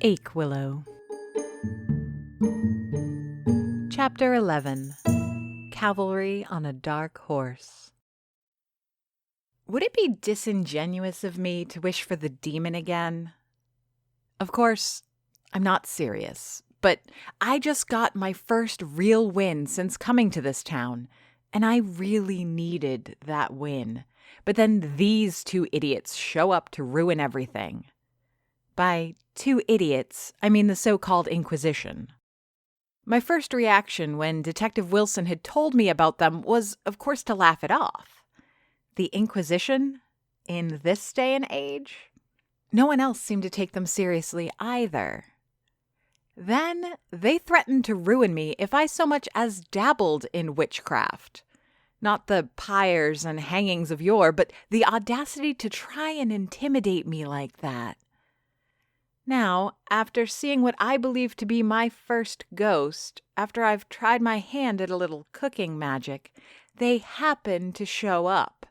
Ache Willow. Chapter 11. Cavalry on a Dark Horse. Would it be disingenuous of me to wish for the demon again? Of course, I'm not serious, but I just got my first real win since coming to this town, and I really needed that win. But then these two idiots show up to ruin everything. By two idiots, I mean the so-called Inquisition. My first reaction when Detective Wilson had told me about them was, of course, to laugh it off. The Inquisition? In this day and age? No one else seemed to take them seriously either. Then they threatened to ruin me if I so much as dabbled in witchcraft. Not the pyres and hangings of yore, but the audacity to try and intimidate me like that. Now, after seeing what I believe to be my first ghost, after I've tried my hand at a little cooking magic, they happen to show up.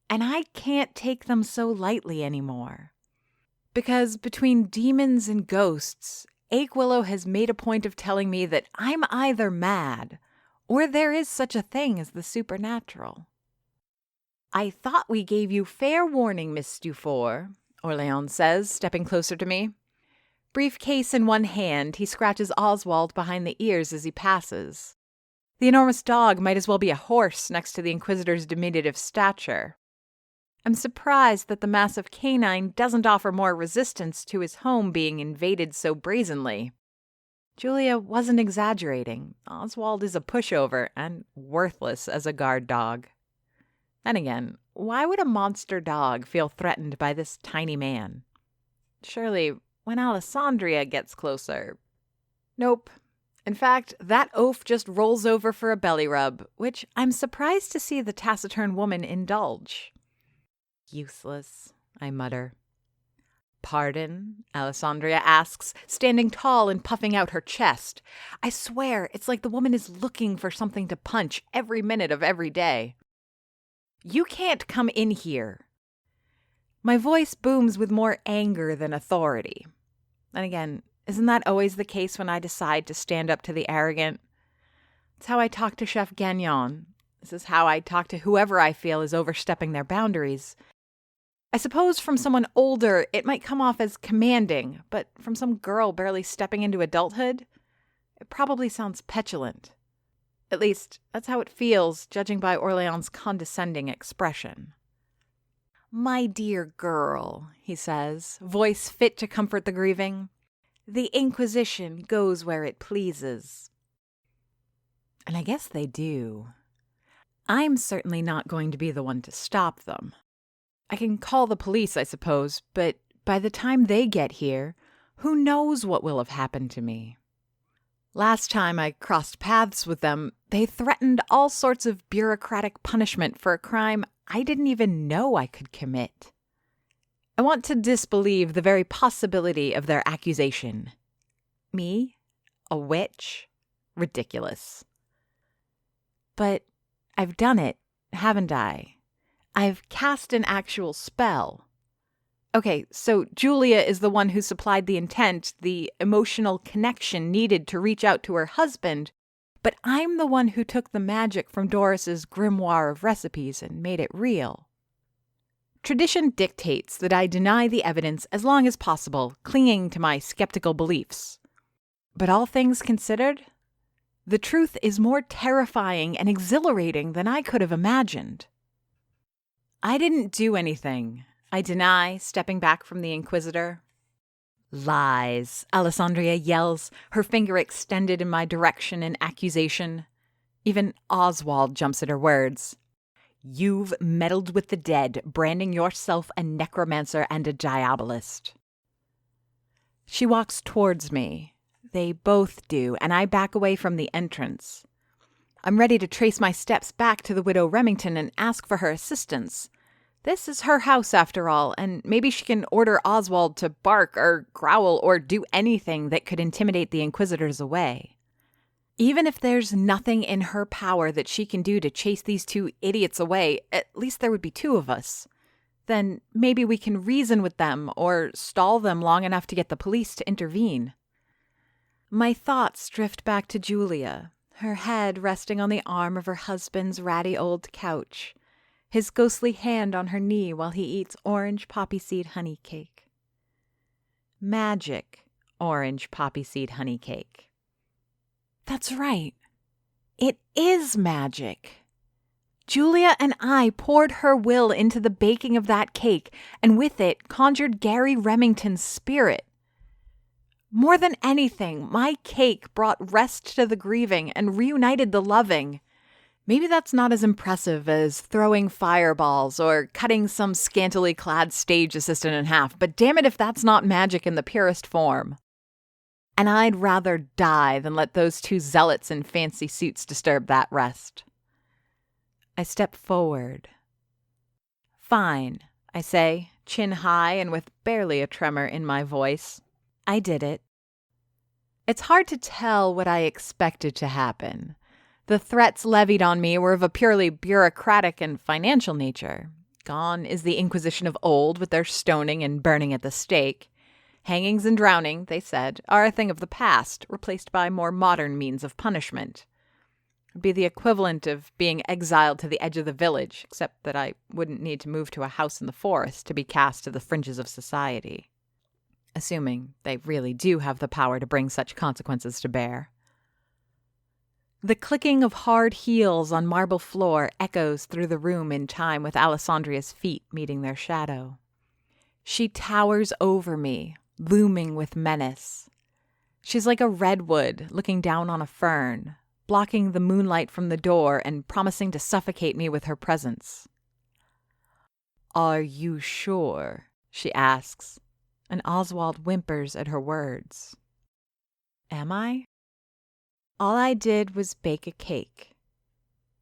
And I can't take them so lightly anymore. Because between demons and ghosts, Ache Willow has made a point of telling me that I'm either mad, or there is such a thing as the supernatural. "I thought we gave you fair warning, Miss Dufour," Orleans says, stepping closer to me. Briefcase in one hand, he scratches Oswald behind the ears as he passes. The enormous dog might as well be a horse next to the Inquisitor's diminutive stature. I'm surprised that the massive canine doesn't offer more resistance to his home being invaded so brazenly. Julia wasn't exaggerating. Oswald is a pushover and worthless as a guard dog. Then again, why would a monster dog feel threatened by this tiny man? Surely, when Alessandria gets closer... Nope. In fact, that oaf just rolls over for a belly rub, which I'm surprised to see the taciturn woman indulge. "Useless," I mutter. "Pardon?" Alessandria asks, standing tall and puffing out her chest. I swear, it's like the woman is looking for something to punch every minute of every day. "You can't come in here." My voice booms with more anger than authority. And again, isn't that always the case when I decide to stand up to the arrogant? It's how I talk to Chef Gagnon. This is how I talk to whoever I feel is overstepping their boundaries. I suppose from someone older, it might come off as commanding, but from some girl barely stepping into adulthood, it probably sounds petulant. At least, that's how it feels, judging by Orleans' condescending expression. "My dear girl," he says, voice fit to comfort the grieving, "the Inquisition goes where it pleases." And I guess they do. I'm certainly not going to be the one to stop them. I can call the police, I suppose, but by the time they get here, who knows what will have happened to me? Last time I crossed paths with them, they threatened all sorts of bureaucratic punishment for a crime I didn't even know I could commit. I want to disbelieve the very possibility of their accusation. Me? A witch? Ridiculous. But I've done it, haven't I? I've cast an actual spell. Okay, so Julia is the one who supplied the intent, the emotional connection needed to reach out to her husband, but I'm the one who took the magic from Doris's grimoire of recipes and made it real. Tradition dictates that I deny the evidence as long as possible, clinging to my skeptical beliefs. But all things considered, the truth is more terrifying and exhilarating than I could have imagined. I didn't do anything, I deny, stepping back from the Inquisitor. "Lies," Alessandria yells, her finger extended in my direction in accusation. Even Oswald jumps at her words. "You've meddled with the dead, branding yourself a necromancer and a diabolist." She walks towards me. They both do, and I back away from the entrance. I'm ready to trace my steps back to the widow Remington and ask for her assistance. This is her house, after all, and maybe she can order Oswald to bark or growl or do anything that could intimidate the Inquisitors away. Even if there's nothing in her power that she can do to chase these two idiots away, at least there would be two of us. Then maybe we can reason with them or stall them long enough to get the police to intervene. My thoughts drift back to Julia, her head resting on the arm of her husband's ratty old couch, his ghostly hand on her knee while he eats orange poppy seed honey cake. Magic orange poppy seed honey cake. That's right. It is magic. Julia and I poured her will into the baking of that cake, and with it conjured Gary Remington's spirit. More than anything, my cake brought rest to the grieving and reunited the loving. Maybe that's not as impressive as throwing fireballs or cutting some scantily clad stage assistant in half, but damn it if that's not magic in the purest form. And I'd rather die than let those two zealots in fancy suits disturb that rest. I step forward. Fine, I say, chin high and with barely a tremor in my voice. I did it. It's hard to tell what I expected to happen. The threats levied on me were of a purely bureaucratic and financial nature. Gone is the Inquisition of old with their stoning and burning at the stake. Hangings and drowning, they said, are a thing of the past, replaced by more modern means of punishment. It would be the equivalent of being exiled to the edge of the village, except that I wouldn't need to move to a house in the forest to be cast to the fringes of society. Assuming they really do have the power to bring such consequences to bear. The clicking of hard heels on marble floor echoes through the room in time with Alessandria's feet meeting their shadow. She towers over me, looming with menace. She's like a redwood looking down on a fern, blocking the moonlight from the door and promising to suffocate me with her presence. "Are you sure?" she asks, and Oswald whimpers at her words. Am I? All I did was bake a cake.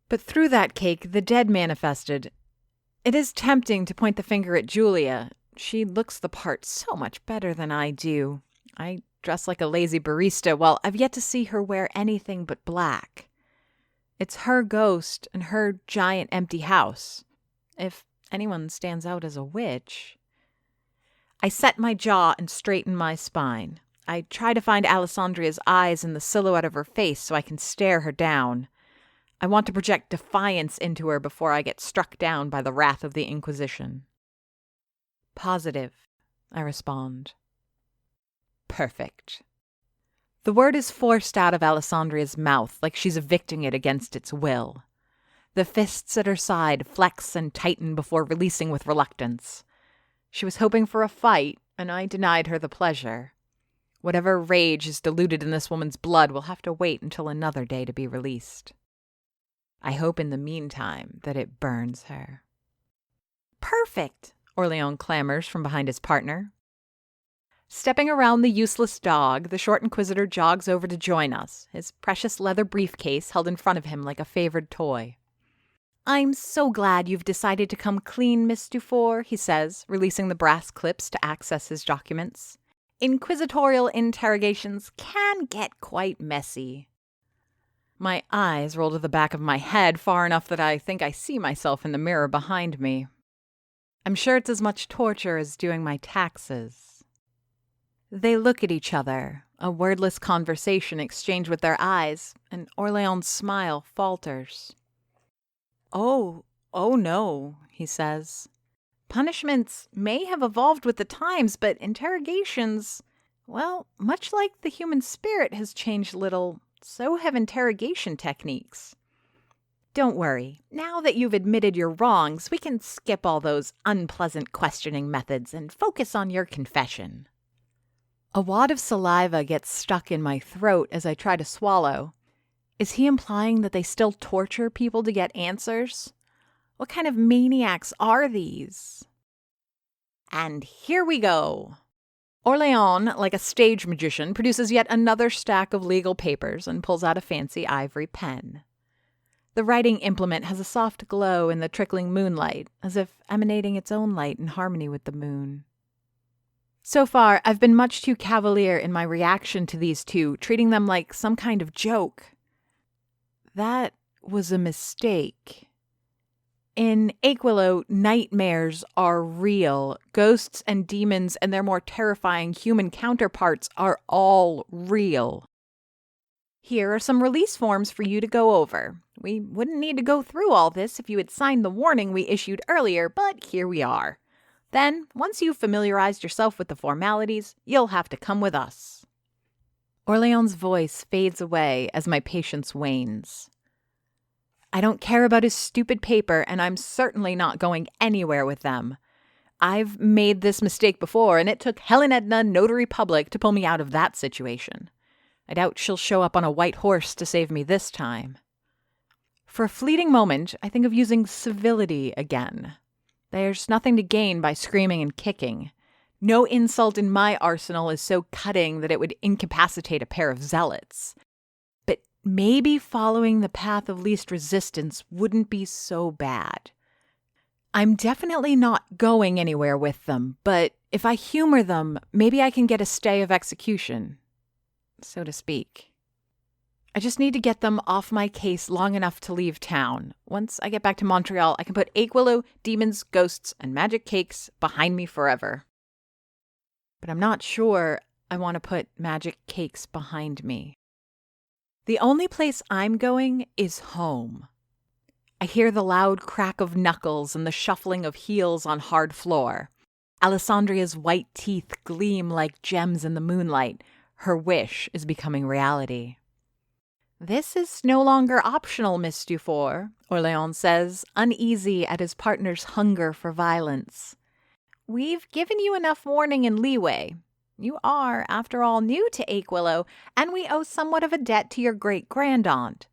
But through that cake, the dead manifested. It is tempting to point the finger at Julia. She looks the part so much better than I do. I dress like a lazy barista, while I've yet to see her wear anything but black. It's her ghost and her giant empty house. If anyone stands out as a witch. I set my jaw and straighten my spine. I try to find Alessandria's eyes in the silhouette of her face so I can stare her down. I want to project defiance into her before I get struck down by the wrath of the Inquisition. Positive, I respond. Perfect. The word is forced out of Alessandria's mouth like she's evicting it against its will. The fists at her side flex and tighten before releasing with reluctance. She was hoping for a fight, and I denied her the pleasure. Whatever rage is diluted in this woman's blood will have to wait until another day to be released. I hope in the meantime that it burns her. Perfect, Orleans clamors from behind his partner. Stepping around the useless dog, the short inquisitor jogs over to join us, his precious leather briefcase held in front of him like a favored toy. "I'm so glad you've decided to come clean, Miss Dufour," he says, releasing the brass clips to access his documents. "Inquisitorial interrogations can get quite messy." My eyes roll to the back of my head far enough that I think I see myself in the mirror behind me. I'm sure it's as much torture as doing my taxes. They look at each other, a wordless conversation exchanged with their eyes, and Orleans' smile falters. Oh no, he says. Punishments may have evolved with the times, but interrogations, well, much like the human spirit has changed little, so have interrogation techniques. Don't worry, now that you've admitted your wrongs, we can skip all those unpleasant questioning methods and focus on your confession. A wad of saliva gets stuck in my throat as I try to swallow. Is he implying that they still torture people to get answers? What kind of maniacs are these? And here we go. Orleans, like a stage magician, produces yet another stack of legal papers and pulls out a fancy ivory pen. The writing implement has a soft glow in the trickling moonlight, as if emanating its own light in harmony with the moon. So far, I've been much too cavalier in my reaction to these two, treating them like some kind of joke. That was a mistake. In Aquilo, nightmares are real. Ghosts and demons and their more terrifying human counterparts are all real. Here are some release forms for you to go over. We wouldn't need to go through all this if you had signed the warning we issued earlier, but here we are. Then, once you've familiarized yourself with the formalities, you'll have to come with us. Orlean's voice fades away as my patience wanes. I don't care about his stupid paper, and I'm certainly not going anywhere with them. I've made this mistake before, and it took Helen Edna, notary public, to pull me out of that situation. I doubt she'll show up on a white horse to save me this time. For a fleeting moment, I think of using civility again. There's nothing to gain by screaming and kicking. No insult in my arsenal is so cutting that it would incapacitate a pair of zealots. But maybe following the path of least resistance wouldn't be so bad. I'm definitely not going anywhere with them, but if I humor them, maybe I can get a stay of execution, so to speak. I just need to get them off my case long enough to leave town. Once I get back to Montreal, I can put Aquilo, demons, ghosts, and magic cakes behind me forever. But I'm not sure I want to put magic cakes behind me. The only place I'm going is home. I hear the loud crack of knuckles and the shuffling of heels on hard floor. Alessandria's white teeth gleam like gems in the moonlight. Her wish is becoming reality. This is no longer optional, Miss Dufour, Orlean says, uneasy at his partner's hunger for violence. We've given you enough warning and leeway. You are, after all, new to Aquilo, and we owe somewhat of a debt to your great-grandaunt.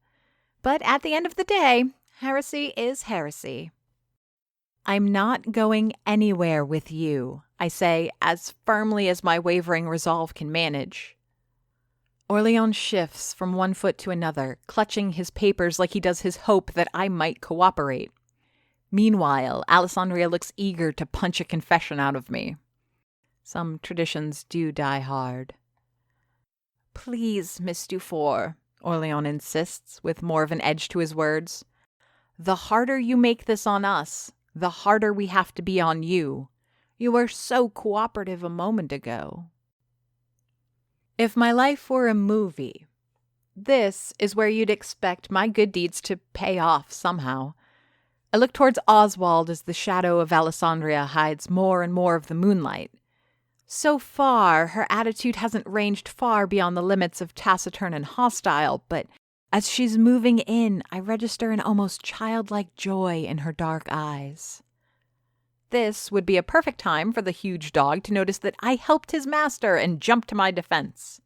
But at the end of the day, heresy is heresy. I'm not going anywhere with you, I say, as firmly as my wavering resolve can manage. Orlean shifts from one foot to another, clutching his papers like he does his hope that I might cooperate. Meanwhile, Alessandria looks eager to punch a confession out of me. Some traditions do die hard. Please, Miss Dufour, Orlean insists, with more of an edge to his words. The harder you make this on us, the harder we have to be on you. You were so cooperative a moment ago. If my life were a movie, this is where you'd expect my good deeds to pay off somehow. I look towards Oswald as the shadow of Alessandria hides more and more of the moonlight. So far, her attitude hasn't ranged far beyond the limits of taciturn and hostile, but as she's moving in, I register an almost childlike joy in her dark eyes. This would be a perfect time for the huge dog to notice that I helped his master and jump to my defense.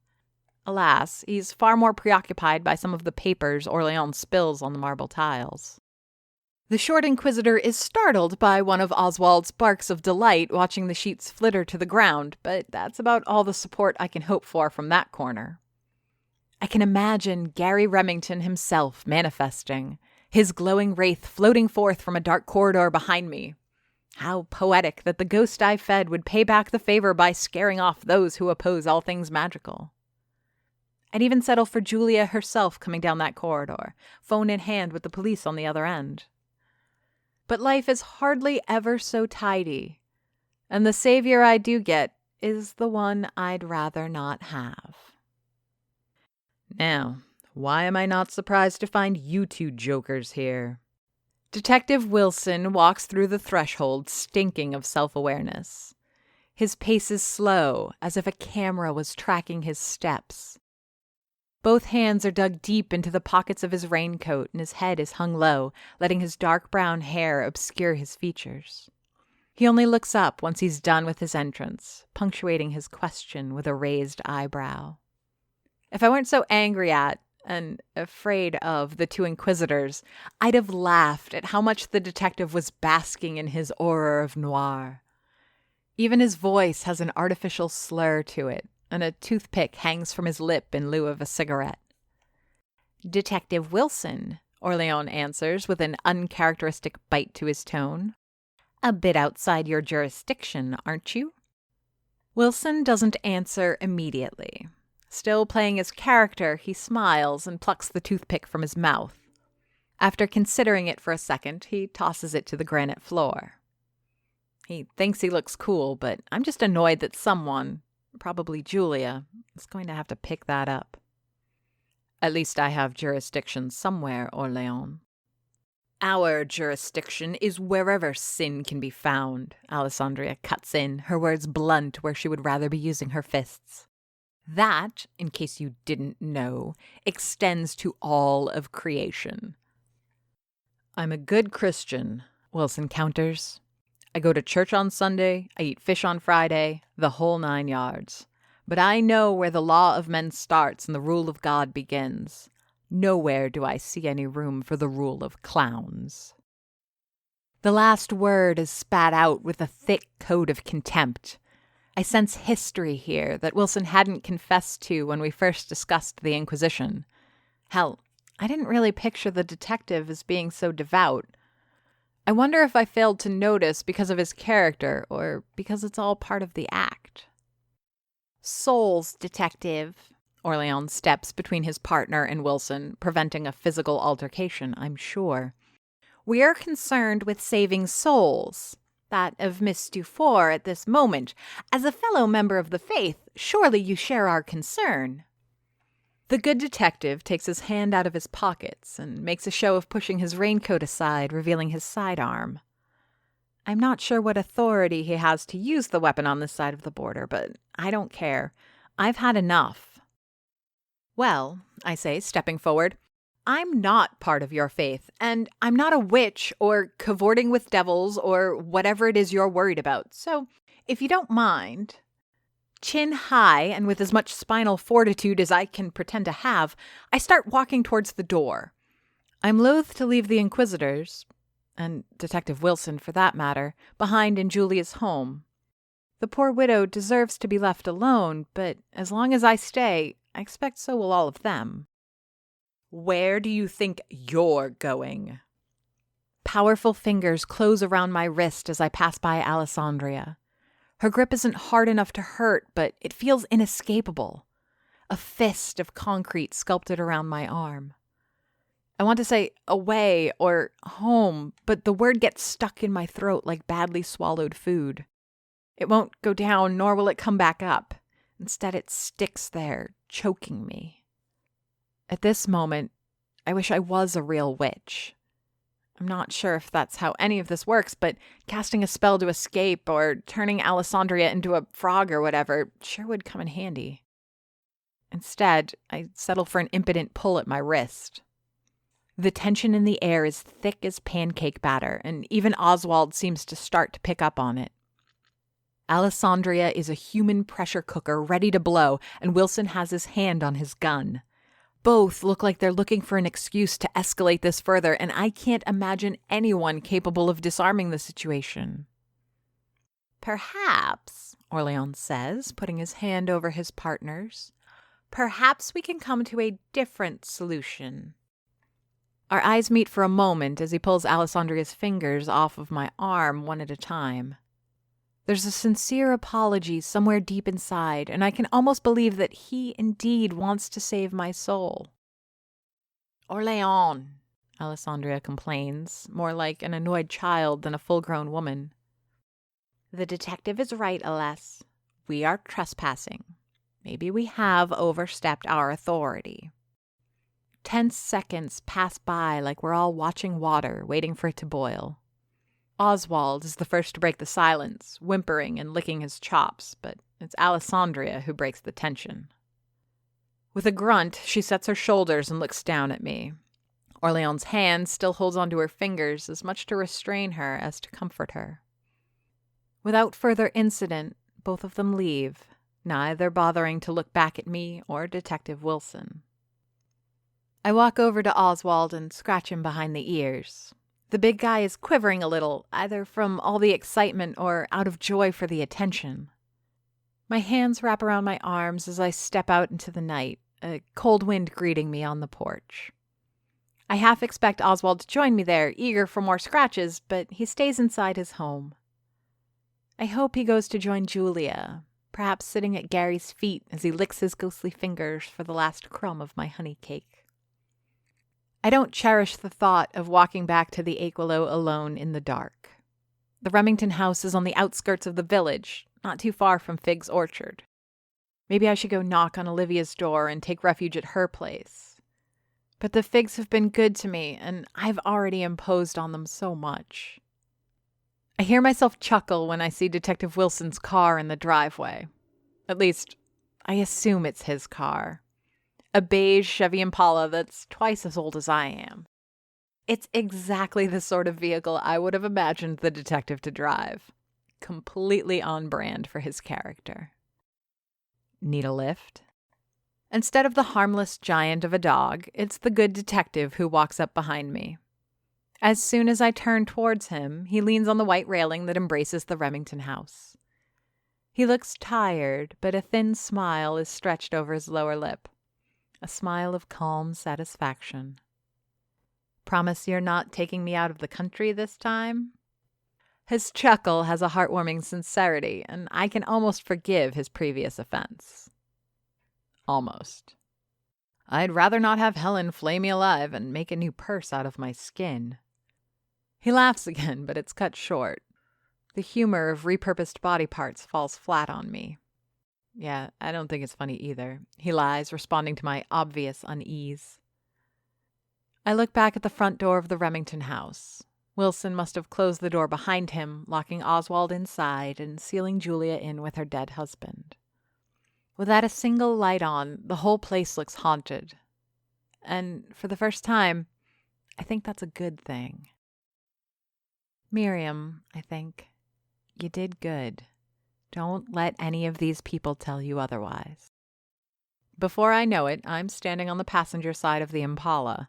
Alas, he's far more preoccupied by some of the papers Orlean spills on the marble tiles. The short inquisitor is startled by one of Oswald's barks of delight watching the sheets flitter to the ground, but that's about all the support I can hope for from that corner. I can imagine Gary Remington himself manifesting, his glowing wraith floating forth from a dark corridor behind me. How poetic that the ghost I fed would pay back the favor by scaring off those who oppose all things magical. I'd even settle for Julia herself coming down that corridor, phone in hand with the police on the other end. But life is hardly ever so tidy, and the savior I do get is the one I'd rather not have. Now, why am I not surprised to find you two jokers here? Detective Wilson walks through the threshold stinking of self-awareness. His pace is slow, as if a camera was tracking his steps. Both hands are dug deep into the pockets of his raincoat, and his head is hung low, letting his dark brown hair obscure his features. He only looks up once he's done with his entrance, punctuating his question with a raised eyebrow. If I weren't so angry at and afraid of the two inquisitors, I'd have laughed at how much the detective was basking in his aura of noir. Even his voice has an artificial slur to it, and a toothpick hangs from his lip in lieu of a cigarette. Detective Wilson, Orlean answers with an uncharacteristic bite to his tone. A bit outside your jurisdiction, aren't you? Wilson doesn't answer immediately. Still playing his character, he smiles and plucks the toothpick from his mouth. After considering it for a second, he tosses it to the granite floor. He thinks he looks cool, but I'm just annoyed that someone, probably Julia, is going to have to pick that up. At least I have jurisdiction somewhere, Orléans. Our jurisdiction is wherever sin can be found, Alessandria cuts in, her words blunt where she would rather be using her fists. That, in case you didn't know, extends to all of creation. I'm a good Christian, Wilson counters. I go to church on Sunday, I eat fish on Friday, the whole 9 yards. But I know where the law of men starts and the rule of God begins. Nowhere do I see any room for the rule of clowns. The last word is spat out with a thick coat of contempt. I sense history here that Wilson hadn't confessed to when we first discussed the Inquisition. Hell, I didn't really picture the detective as being so devout. I wonder if I failed to notice because of his character or because it's all part of the act. Souls, detective. Orléans steps between his partner and Wilson, preventing a physical altercation, I'm sure. We are concerned with saving souls. That of Miss Dufour at this moment. As a fellow member of the faith, surely you share our concern. The good detective takes his hand out of his pockets and makes a show of pushing his raincoat aside, revealing his sidearm. I'm not sure what authority he has to use the weapon on this side of the border, but I don't care. I've had enough. Well, I say, stepping forward, I'm not part of your faith, and I'm not a witch or cavorting with devils or whatever it is you're worried about. So, if you don't mind, chin high and with as much spinal fortitude as I can pretend to have, I start walking towards the door. I'm loath to leave the Inquisitors, and Detective Wilson for that matter, behind in Julia's home. The poor widow deserves to be left alone, but as long as I stay, I expect so will all of them. Where do you think you're going? Powerful fingers close around my wrist as I pass by Alessandria. Her grip isn't hard enough to hurt, but it feels inescapable. A fist of concrete sculpted around my arm. I want to say away or home, but the word gets stuck in my throat like badly swallowed food. It won't go down, nor will it come back up. Instead, it sticks there, choking me. At this moment, I wish I was a real witch. I'm not sure if that's how any of this works, but casting a spell to escape or turning Alessandria into a frog or whatever sure would come in handy. Instead, I settle for an impotent pull at my wrist. The tension in the air is thick as pancake batter, and even Oswald seems to start to pick up on it. Alessandria is a human pressure cooker ready to blow, and Wilson has his hand on his gun. Both look like they're looking for an excuse to escalate this further, and I can't imagine anyone capable of disarming the situation. Perhaps, Orléans says, putting his hand over his partner's, perhaps we can come to a different solution. Our eyes meet for a moment as he pulls Alessandria's fingers off of my arm one at a time. There's a sincere apology somewhere deep inside, and I can almost believe that he indeed wants to save my soul. Orléans, Alessandria complains, more like an annoyed child than a full-grown woman. The detective is right, Aless. We are trespassing. Maybe we have overstepped our authority. Tense seconds pass by like we're all watching water, waiting for it to boil. Oswald is the first to break the silence, whimpering and licking his chops, but it's Alessandria who breaks the tension. With a grunt, she sets her shoulders and looks down at me. Orléans' hand still holds onto her fingers, as much to restrain her as to comfort her. Without further incident, both of them leave, neither bothering to look back at me or Detective Wilson. I walk over to Oswald and scratch him behind the ears. The big guy is quivering a little, either from all the excitement or out of joy for the attention. My hands wrap around my arms as I step out into the night, a cold wind greeting me on the porch. I half expect Oswald to join me there, eager for more scratches, but he stays inside his home. I hope he goes to join Julia, perhaps sitting at Gary's feet as he licks his ghostly fingers for the last crumb of my honey cake. I don't cherish the thought of walking back to the Aquilo alone in the dark. The Remington house is on the outskirts of the village, not too far from Fig's orchard. Maybe I should go knock on Olivia's door and take refuge at her place. But the Figs have been good to me, and I've already imposed on them so much. I hear myself chuckle when I see Detective Wilson's car in the driveway. At least, I assume it's his car. A beige Chevy Impala that's twice as old as I am. It's exactly the sort of vehicle I would have imagined the detective to drive. Completely on brand for his character. Need a lift? Instead of the harmless giant of a dog, it's the good detective who walks up behind me. As soon as I turn towards him, he leans on the white railing that embraces the Remington house. He looks tired, but a thin smile is stretched over his lower lip. A smile of calm satisfaction. Promise you're not taking me out of the country this time? His chuckle has a heartwarming sincerity, and I can almost forgive his previous offense. Almost. I'd rather not have Helen flay me alive and make a new purse out of my skin. He laughs again, but it's cut short. The humor of repurposed body parts falls flat on me. Yeah, I don't think it's funny either. He lies, responding to my obvious unease. I look back at the front door of the Remington house. Wilson must have closed the door behind him, locking Oswald inside and sealing Julia in with her dead husband. Without a single light on, the whole place looks haunted. And for the first time, I think that's a good thing. Miriam, I think, you did good. Don't let any of these people tell you otherwise. Before I know it, I'm standing on the passenger side of the Impala.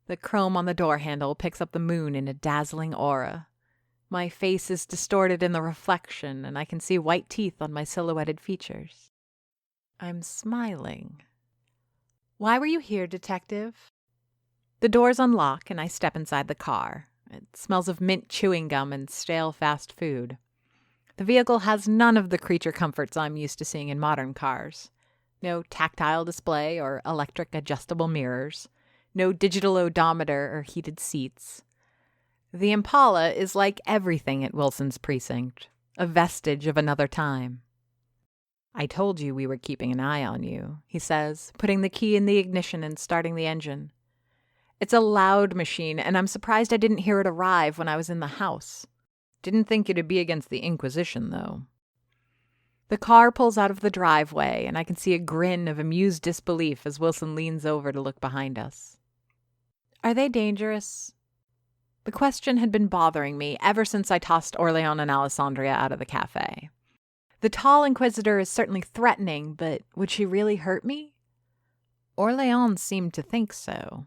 The chrome on the door handle picks up the moon in a dazzling aura. My face is distorted in the reflection, and I can see white teeth on my silhouetted features. I'm smiling. Why were you here, detective? The doors unlock, and I step inside the car. It smells of mint chewing gum and stale fast food. The vehicle has none of the creature comforts I'm used to seeing in modern cars. No tactile display or electric adjustable mirrors. No digital odometer or heated seats. The Impala is like everything at Wilson's precinct, a vestige of another time. I told you we were keeping an eye on you, he says, putting the key in the ignition and starting the engine. It's a loud machine, and I'm surprised I didn't hear it arrive when I was in the house. Didn't think it'd be against the Inquisition, though. The car pulls out of the driveway, and I can see a grin of amused disbelief as Wilson leans over to look behind us. Are they dangerous? The question had been bothering me ever since I tossed Orlean and Alessandria out of the cafe. The tall Inquisitor is certainly threatening, but would she really hurt me? Orlean seemed to think so.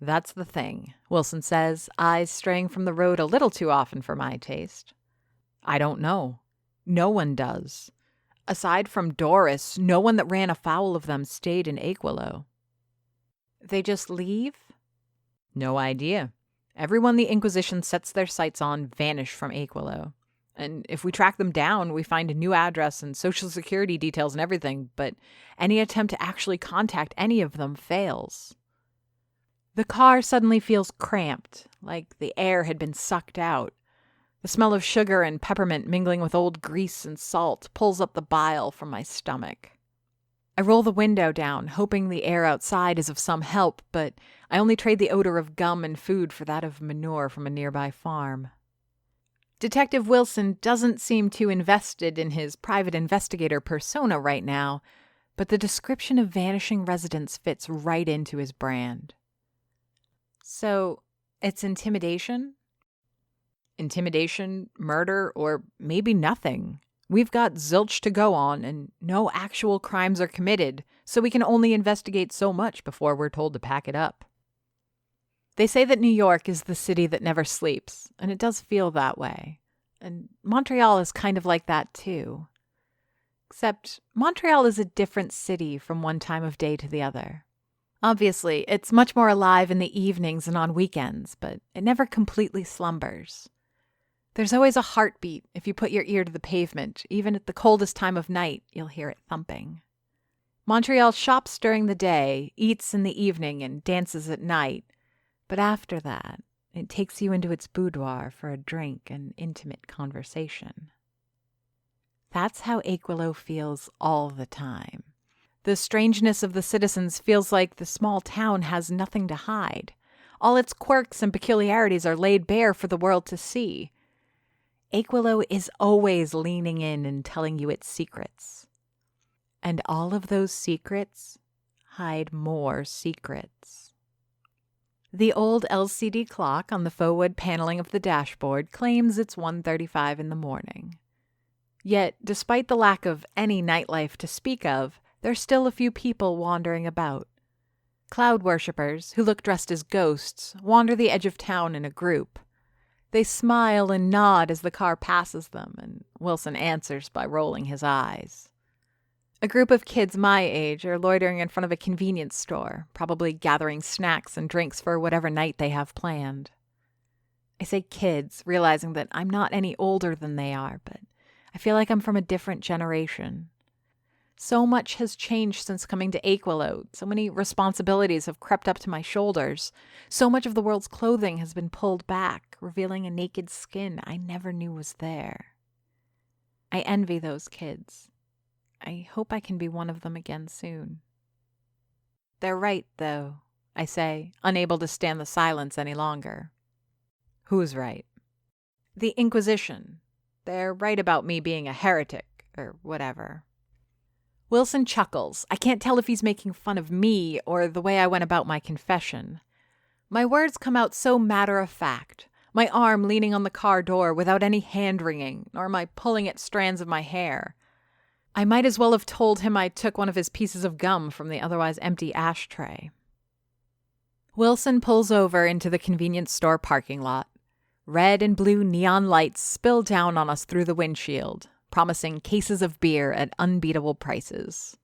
That's the thing, Wilson says, eyes straying from the road a little too often for my taste. I don't know. No one does. Aside from Doris, no one that ran afoul of them stayed in Aquilo. They just leave? No idea. Everyone the Inquisition sets their sights on vanish from Aquilo. And if we track them down, we find a new address and social security details and everything, but any attempt to actually contact any of them fails. The car suddenly feels cramped, like the air had been sucked out. The smell of sugar and peppermint mingling with old grease and salt pulls up the bile from my stomach. I roll the window down, hoping the air outside is of some help, but I only trade the odor of gum and food for that of manure from a nearby farm. Detective Wilson doesn't seem too invested in his private investigator persona right now, but the description of vanishing residents fits right into his brand. So, it's intimidation? Intimidation, murder, or maybe nothing. We've got zilch to go on, and no actual crimes are committed, so we can only investigate so much before we're told to pack it up. They say that New York is the city that never sleeps, and it does feel that way. And Montreal is kind of like that, too. Except Montreal is a different city from one time of day to the other. Obviously, it's much more alive in the evenings and on weekends, but it never completely slumbers. There's always a heartbeat. If you put your ear to the pavement, even at the coldest time of night, you'll hear it thumping. Montreal shops during the day, eats in the evening, and dances at night. But after that, it takes you into its boudoir for a drink and intimate conversation. That's how Aquilo feels all the time. The strangeness of the citizens feels like the small town has nothing to hide. All its quirks and peculiarities are laid bare for the world to see. Aquilo is always leaning in and telling you its secrets. And all of those secrets hide more secrets. The old LCD clock on the faux wood paneling of the dashboard claims it's 1:35 in the morning. Yet, despite the lack of any nightlife to speak of, there's still a few people wandering about. Cloud worshippers, who look dressed as ghosts, wander the edge of town in a group. They smile and nod as the car passes them, and Wilson answers by rolling his eyes. A group of kids my age are loitering in front of a convenience store, probably gathering snacks and drinks for whatever night they have planned. I say kids, realizing that I'm not any older than they are, but I feel like I'm from a different generation. So much has changed since coming to Aquilo. So many responsibilities have crept up to my shoulders. So much of the world's clothing has been pulled back, revealing a naked skin I never knew was there. I envy those kids. I hope I can be one of them again soon. They're right, though, I say, unable to stand the silence any longer. Who's right? The Inquisition. They're right about me being a heretic, or whatever. Wilson chuckles. I can't tell if he's making fun of me or the way I went about my confession. My words come out so matter-of-fact, my arm leaning on the car door without any hand-wringing, nor my pulling at strands of my hair. I might as well have told him I took one of his pieces of gum from the otherwise empty ashtray. Wilson pulls over into the convenience store parking lot. Red and blue neon lights spill down on us through the windshield, promising cases of beer at unbeatable prices.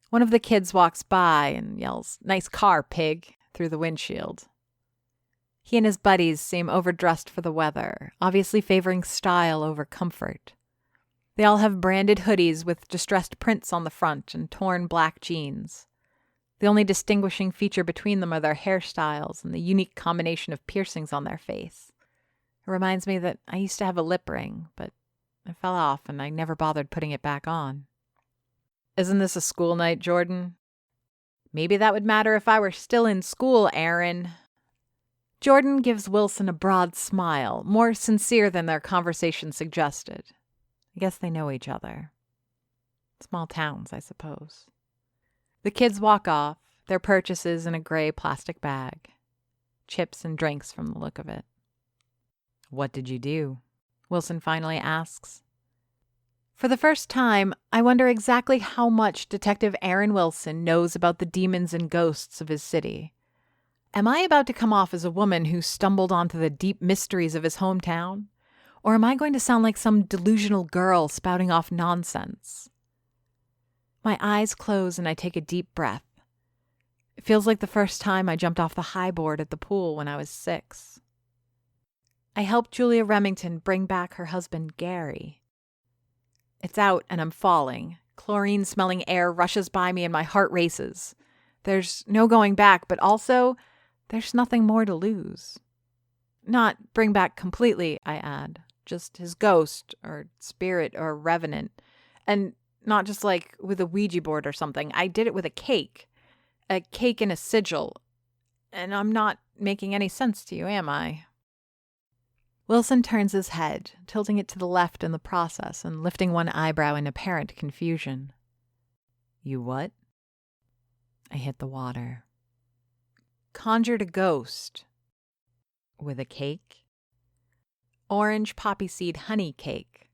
One of the kids walks by and yells, "Nice car, pig," through the windshield. He and his buddies seem overdressed for the weather, obviously favoring style over comfort. They all have branded hoodies with distressed prints on the front and torn black jeans. The only distinguishing feature between them are their hairstyles and the unique combination of piercings on their face. It reminds me that I used to have a lip ring, but it fell off and I never bothered putting it back on. Isn't this a school night, Jordan? Maybe that would matter if I were still in school, Aaron. Jordan gives Wilson a broad smile, more sincere than their conversation suggested. I guess they know each other. Small towns, I suppose. The kids walk off, their purchases in a gray plastic bag. Chips and drinks from the look of it. What did you do? Wilson finally asks. For the first time, I wonder exactly how much Detective Aaron Wilson knows about the demons and ghosts of his city. Am I about to come off as a woman who stumbled onto the deep mysteries of his hometown? Or am I going to sound like some delusional girl spouting off nonsense? My eyes close and I take a deep breath. It feels like the first time I jumped off the high board at the pool when I was 6. I helped Julia Remington bring back her husband, Gary. It's out and I'm falling. Chlorine-smelling air rushes by me and my heart races. There's no going back, but also there's nothing more to lose. Not bring back completely, I add. Just his ghost, or spirit, or revenant. And not just like with a Ouija board or something. I did it with a cake. A cake and a sigil. And I'm not making any sense to you, am I? Wilson turns his head, tilting it to the left in the process and lifting one eyebrow in apparent confusion. You what? I hit the water. Conjured a ghost. With a cake? Orange poppy seed honey cake.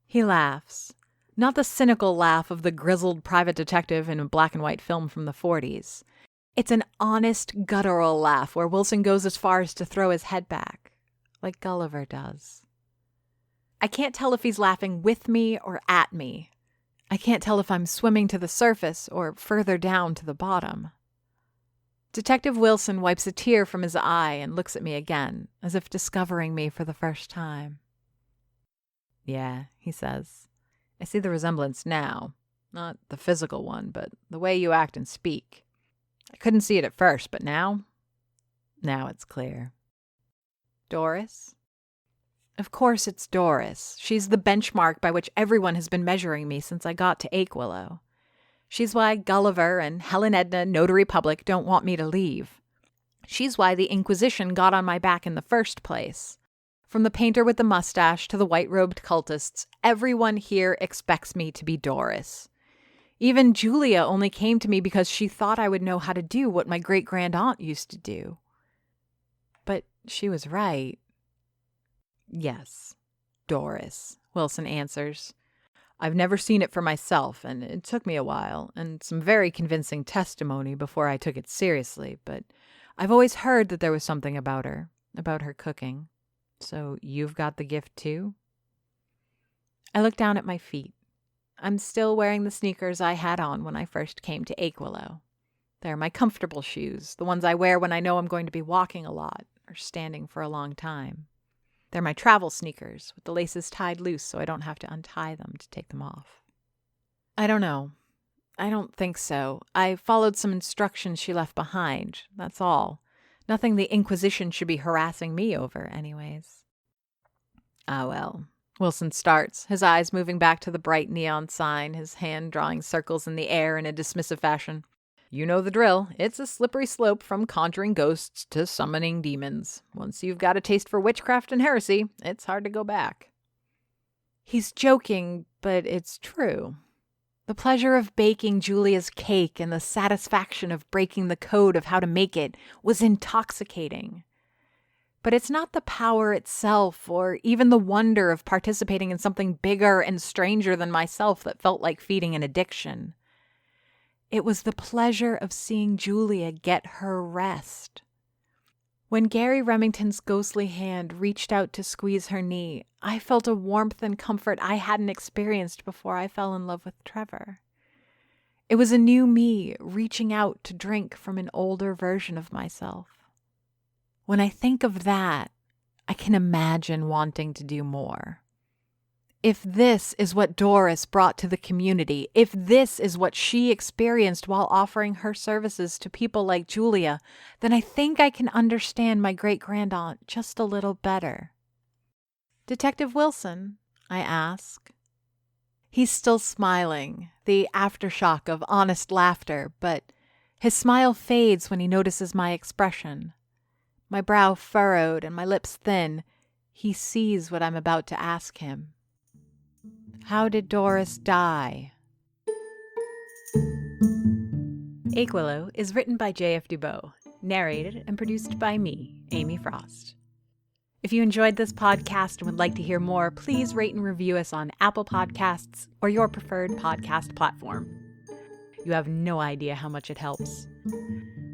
He laughs. Not the cynical laugh of the grizzled private detective in a black and white film from the 40s. It's an honest, guttural laugh where Wilson goes as far as to throw his head back, like Gulliver does. I can't tell if he's laughing with me or at me. I can't tell if I'm swimming to the surface or further down to the bottom. Detective Wilson wipes a tear from his eye and looks at me again, as if discovering me for the first time. Yeah, he says. I see the resemblance now. Not the physical one, but the way you act and speak. I couldn't see it at first, but now it's clear. Doris? Of course it's Doris. She's the benchmark by which everyone has been measuring me since I got to Aquilo. She's why Gulliver and Helen Edna, Notary Public, don't want me to leave. She's why the Inquisition got on my back in the first place. From the painter with the mustache to the white-robed cultists, everyone here expects me to be Doris. Even Julia only came to me because she thought I would know how to do what my great-grand-aunt used to do. But she was right. Yes, Doris, Wilson answers. I've never seen it for myself, and it took me a while, and some very convincing testimony before I took it seriously, but I've always heard that there was something about her cooking. So you've got the gift too? I look down at my feet. I'm still wearing the sneakers I had on when I first came to Aquilo. They're my comfortable shoes, the ones I wear when I know I'm going to be walking a lot or standing for a long time. They're my travel sneakers with the laces tied loose so I don't have to untie them to take them off. I don't know. I don't think so. I followed some instructions she left behind, that's all. Nothing the Inquisition should be harassing me over, anyways. Ah, well. Wilson starts, his eyes moving back to the bright neon sign, his hand drawing circles in the air in a dismissive fashion. You know the drill. It's a slippery slope from conjuring ghosts to summoning demons. Once you've got a taste for witchcraft and heresy, it's hard to go back. He's joking, but it's true. The pleasure of baking Julia's cake and the satisfaction of breaking the code of how to make it was intoxicating. But it's not the power itself or even the wonder of participating in something bigger and stranger than myself that felt like feeding an addiction. It was the pleasure of seeing Julia get her rest. When Gary Remington's ghostly hand reached out to squeeze her knee, I felt a warmth and comfort I hadn't experienced before I fell in love with Trevor. It was a new me reaching out to drink from an older version of myself. When I think of that, I can imagine wanting to do more. If this is what Doris brought to the community, if this is what she experienced while offering her services to people like Julia, then I think I can understand my great-grandaunt just a little better. Detective Wilson, I ask. He's still smiling, the aftershock of honest laughter, but his smile fades when he notices my expression. My brow furrowed and my lips thin. He sees what I'm about to ask him. How did Doris die? Aquilo is written by J.F. Dubow, narrated and produced by me, Amy Frost. If you enjoyed this podcast and would like to hear more, please rate and review us on Apple Podcasts or your preferred podcast platform. You have no idea how much it helps.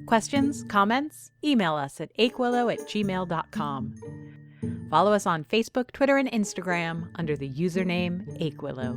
Questions, comments? Email us at aquilo@gmail.com. Follow us on Facebook, Twitter, and Instagram under the username Aquilo.